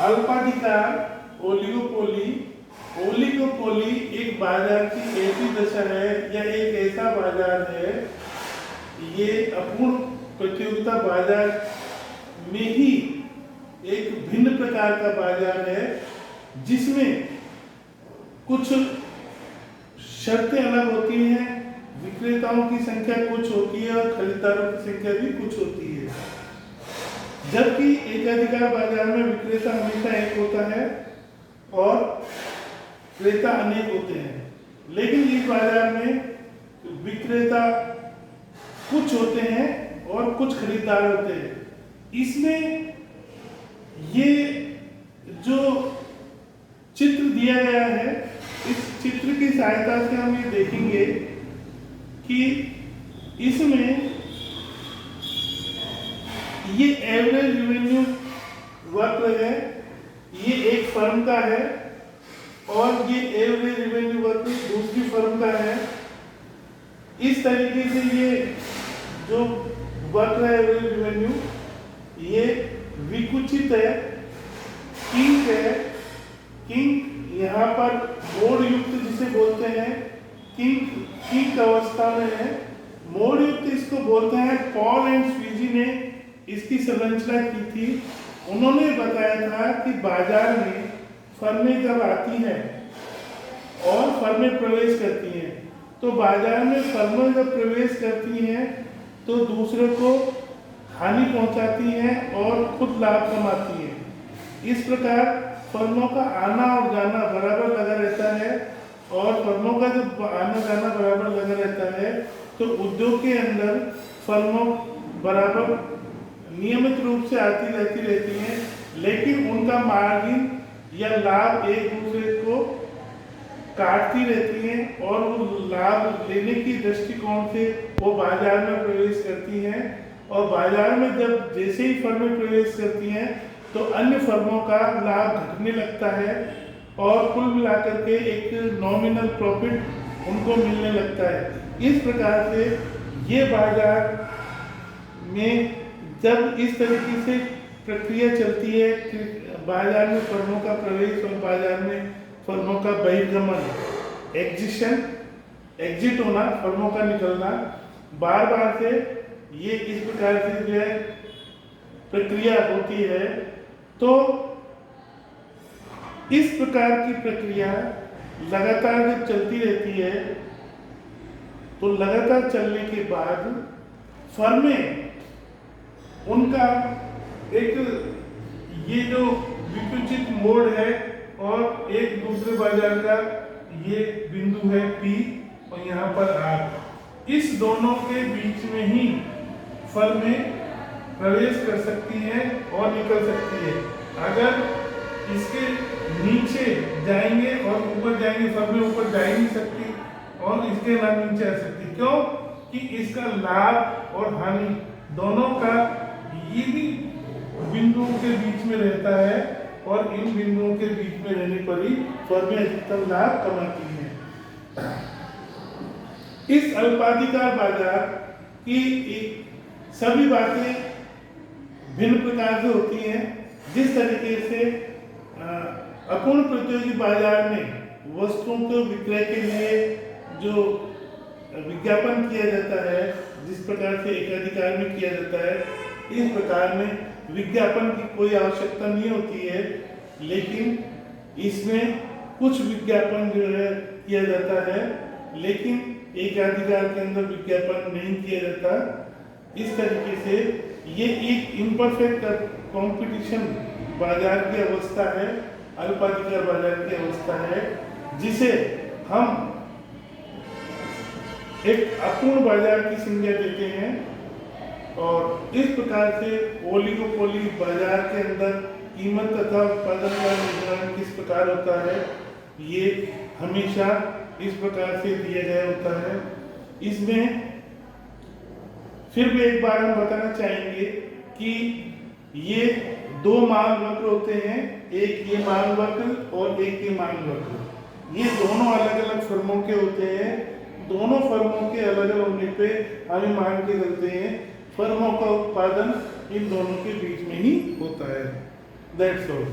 अल्पाधिकार oligopoly. Oligopoly एक बाजार की ऐसी दशा है या एक ऐसा बाजार है, ये अपूर्ण प्रतियोगिता बाजार में ही एक भिन्न प्रकार का बाजार है जिसमें कुछ शर्तें अलग होती हैं, विक्रेताओं की संख्या कुछ होती है और खरीदारों की संख्या भी कुछ होती है। जबकि एकाधिकार बाजार में विक्रेता हमेशा एक होता है और क्रेता अनेक होते हैं, लेकिन इस बाजार में विक्रेता कुछ होते हैं और कुछ खरीदार होते हैं। इसमें ये जो चित्र दिया गया है, इस चित्र की सहायता से हम ये देखेंगे कि इसमें ये एवरेज रेवेन्यू वक्र है, ये एक फर्म का है और ये एवरेज रेवेन्यू वक्र दूसरी फर्म का है। इस तरीके से ये जो वक्र है एवरेज रेवेन्यू, ये विकुचित है, किंक है। किंक यहाँ पर मोड़ युक्त जिसे बोलते हैं, किंक अवस्था में है। मोड़ युक्त इसको बोलते हैं। पॉल एंड स्वीजी ने इसकी संरचना की थी। उन्होंने बताया था कि बाजार में फर्में जब आती हैं और फर्में प्रवेश करती हैं, तो बाजार में फर्में जब प्रवेश करती हैं तो दूसरे को हानि पहुंचाती हैं और खुद लाभ कमाती हैं। इस प्रकार फर्मों का आना और जाना बराबर लगा रहता है और फर्मों का जब आना जाना बराबर लगा रहता है तो उद्योग के अंदर फर्मों बराबर नियमित रूप से आती रहती हैं, लेकिन उनका मार्जिन या लाभ एक दूसरे को काटती रहती हैं और वो लाभ लेने की दृष्टिकोण से वो बाजार में प्रवेश करती हैं। और बाजार में जब जैसे ही फर्में प्रवेश करती हैं तो अन्य फर्मों का लाभ घटने लगता है और कुल मिलाकर के एक नॉमिनल प्रॉफिट उनको मिलने लगता है। इस प्रकार से ये बाजार में जब इस तरीके से प्रक्रिया चलती है कि बाजार में फर्मों का प्रवेश और बाजार में फर्मों का बहिर्गमन, एग्जिट होना, फर्मों का निकलना, बार बार से ये इस प्रकार से जो है प्रक्रिया होती है। तो इस प्रकार की प्रक्रिया लगातार जब चलती रहती है तो लगातार चलने के बाद फर्में उनका एक ये जो विकुचित मोड़ है और एक दूसरे बाजार का ये बिंदु है P और यहाँ पर R, इस दोनों के बीच में ही फर्में प्रवेश कर सकती हैं और निकल सकती है। अगर इसके नीचे जाएंगे और ऊपर जाएंगे, फर्में ऊपर जा ही नहीं सकती और इसके अलावा नीचे आ सकती। क्यों? कि इसका लाभ और हानि दोनों का ये भी बिंदुओं के बीच में रहता है और इन बिंदुओं के बीच में रहने पर ही फर्में अधिकतम लाभ कमाती हैं। इस अल्पाधिकार बाजार की सभी बातें भिन्न प्रकार से होती हैं। जिस तरीके से अपूर्ण प्रतियोगी बाजार में वस्तुओं के विक्रय के लिए जो विज्ञापन किया जाता है, जिस प्रकार से एकाधिकार में किया जाता है, इस प्रकार में विज्ञापन की कोई आवश्यकता नहीं होती है, लेकिन इसमें कुछ विज्ञापन जो है किया जाता है, लेकिन एकाधिकार के अंदर विज्ञापन नहीं किया जाता। इस तरीके से ये एक इम्परफेक्ट कंपटीशन बाजार की अवस्था है, अल्पाधिकार बाजार की अवस्था है, जिसे हम एक अपूर्ण बाजार की संज्ञा देते हैं। और इस प्रकार से ओलिगोपोली बाजार के अंदर कीमत तथा उत्पादन का निर्धारण किस प्रकार होता है, ये हमेशा इस प्रकार से दिया गया होता है। इसमें फिर भी एक बार हम बताना चाहेंगे कि ये दो मान वक्र होते हैं, एक ये मान वक्र और एक ये मान वक्र। ये दोनों अलग अलग फर्मों के होते हैं। दोनों फर्मों के अलग अलग होने पे हमें मान के चलते हैं फर्मों का उत्पादन इन दोनों के बीच में ही होता है। That's all.